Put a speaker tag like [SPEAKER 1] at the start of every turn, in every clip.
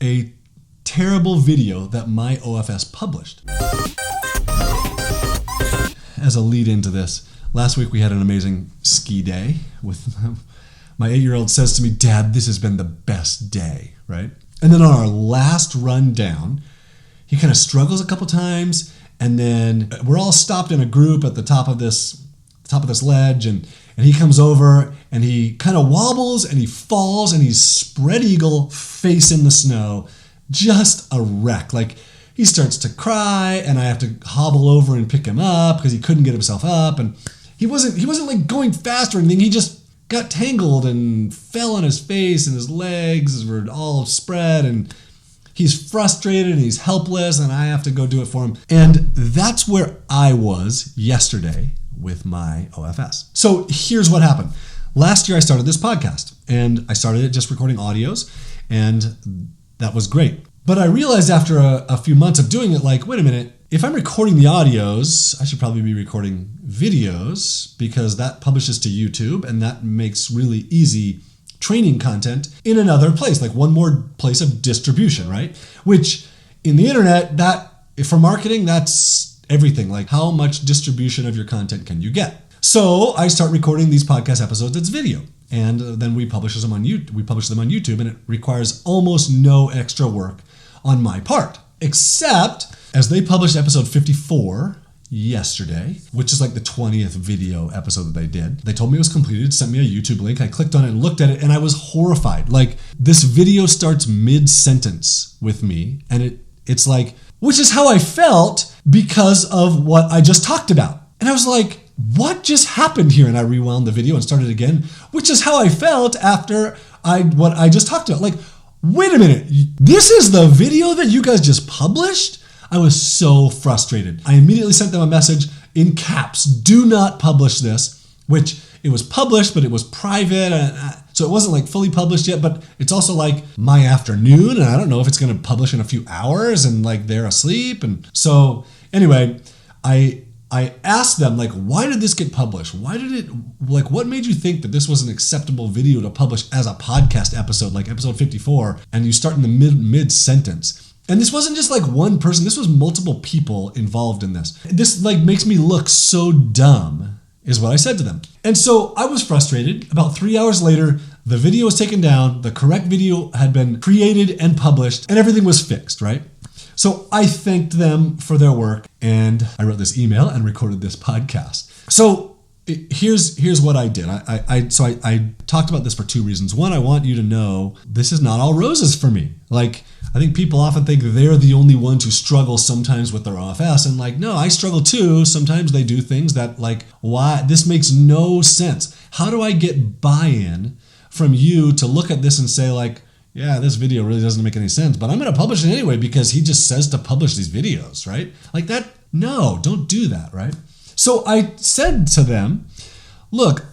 [SPEAKER 1] a terrible video that my OFS published. As a lead into this, last week we had an amazing ski day with my 8-year-old says to me, "Dad, this has been the best day," right? And then on our last run down, he kind of struggles a couple times, and then we're all stopped in a group at the top of this ledge, and he comes over and he kind of wobbles and he falls and he's spread eagle, face in the snow, just a wreck. Like, he starts to cry and I have to hobble over and pick him up because he couldn't get himself up, and he wasn't like going fast or anything. He just got tangled and fell on his face, and his legs were all spread, and he's frustrated and he's helpless, and I have to go do it for him. And that's where I was yesterday with my OFS. So here's what happened. Last year I started this podcast, and I started it just recording audios, and that was great. But I realized after a few months of doing it, like, wait a minute, if I'm recording the audios, I should probably be recording videos, because that publishes to YouTube and that makes really easy training content in another place, like one more place of distribution, right? Which in the internet, that for marketing, that's everything. Like, how much distribution of your content can you get? So I start recording these podcast episodes as video, and then we publish them on YouTube, and it requires almost no extra work on my part, except as they published episode 54 yesterday, which is like the 20th video episode that they did. They told me it was completed, sent me a YouTube link. I clicked on it and looked at it, and I was horrified. Like, this video starts mid-sentence with me, and it's like, which is how I felt because of what I just talked about. And I was like, what just happened here? And I rewound the video and started again, which is how I felt after what I just talked about. Like, wait a minute, this is the video that you guys just published? I was so frustrated. I immediately sent them a message in caps, "Do not publish this," which it was published, but it was private. So it wasn't like fully published yet, but it's also like my afternoon, and I don't know if it's going to publish in a few hours, and like they're asleep. And so anyway, I asked them, like, why did this get published? What made you think that this was an acceptable video to publish as a podcast episode, like episode 54, and you start in the mid-sentence? And this wasn't just like one person, this was multiple people involved in this. This like makes me look so dumb, is what I said to them. And so I was frustrated. About 3 hours later, the video was taken down, the correct video had been created and published, and everything was fixed, right? So I thanked them for their work, and I wrote this email and recorded this podcast. So here's what I did. I talked about this for two reasons. One, I want you to know this is not all roses for me. Like, I think people often think they're the only ones who struggle sometimes with their OFS, and like, no, I struggle too. Sometimes they do things that like, why? This makes no sense. How do I get buy-in from you to look at this and say like, yeah, this video really doesn't make any sense, but I'm going to publish it anyway because he just says to publish these videos, right? Like that, no, don't do that, right? So I said to them, look,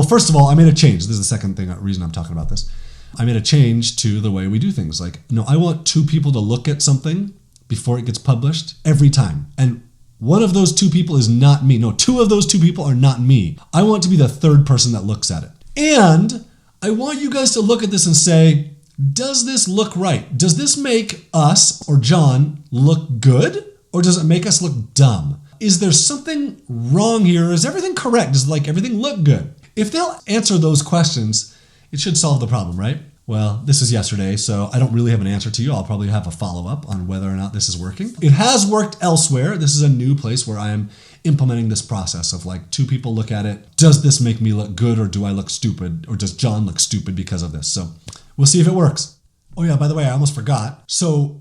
[SPEAKER 1] first of all, I made a change. This is the second reason I'm talking about this. I made a change to the way we do things. Like, no, I want two people to look at something before it gets published every time. And one of those two people is not me. No, two of those two people are not me. I want to be the third person that looks at it. And I want you guys to look at this and say, does this look right? Does this make us or John look good? Or does it make us look dumb? Is there something wrong here? Is everything correct? Does like everything look good? If they'll answer those questions, it should solve the problem, right? Well, this is yesterday, so I don't really have an answer to you. I'll probably have a follow-up on whether or not this is working. It has worked elsewhere. This is a new place where I am implementing this process of like two people look at it. Does this make me look good, or do I look stupid? Or does John look stupid because of this? So we'll see if it works. Oh yeah, by the way, I almost forgot. So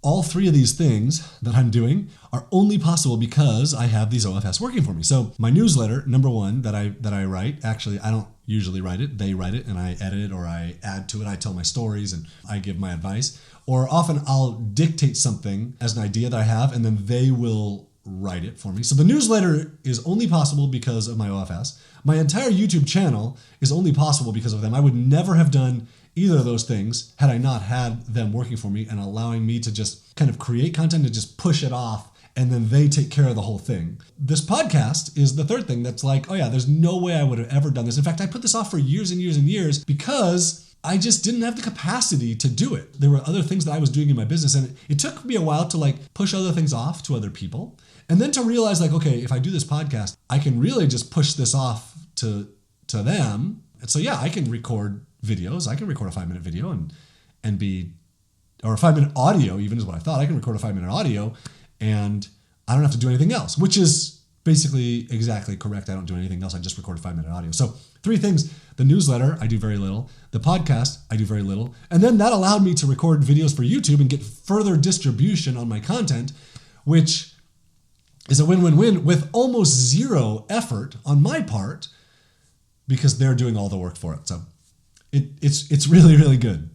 [SPEAKER 1] all three of these things that I'm doing are only possible because I have these OFS working for me. So my newsletter, number one, that I write, actually, I don't usually write it. They write it and I edit it or I add to it. I tell my stories and I give my advice. Or often I'll dictate something as an idea that I have and then they will write it for me. So the newsletter is only possible because of my OFS. My entire YouTube channel is only possible because of them. I would never have done either of those things had I not had them working for me and allowing me to just kind of create content and just push it off, and then they take care of the whole thing. This podcast is the third thing that's like, oh yeah, there's no way I would have ever done this. In fact, I put this off for years and years and years because I just didn't have the capacity to do it. There were other things that I was doing in my business, and it took me a while to like push other things off to other people. And then to realize like, okay, if I do this podcast, I can really just push this off to them. And so yeah, I can record videos. I can record a 5-minute video and be, or a 5-minute audio even is what I thought. I can record a 5-minute audio and I don't have to do anything else, which is basically exactly correct. I don't do anything else. I just record a 5-minute audio. So 3 things: the newsletter, I do very little. The podcast, I do very little. And then that allowed me to record videos for YouTube and get further distribution on my content, which is a win-win-win with almost zero effort on my part because they're doing all the work for it. So it's really, really good.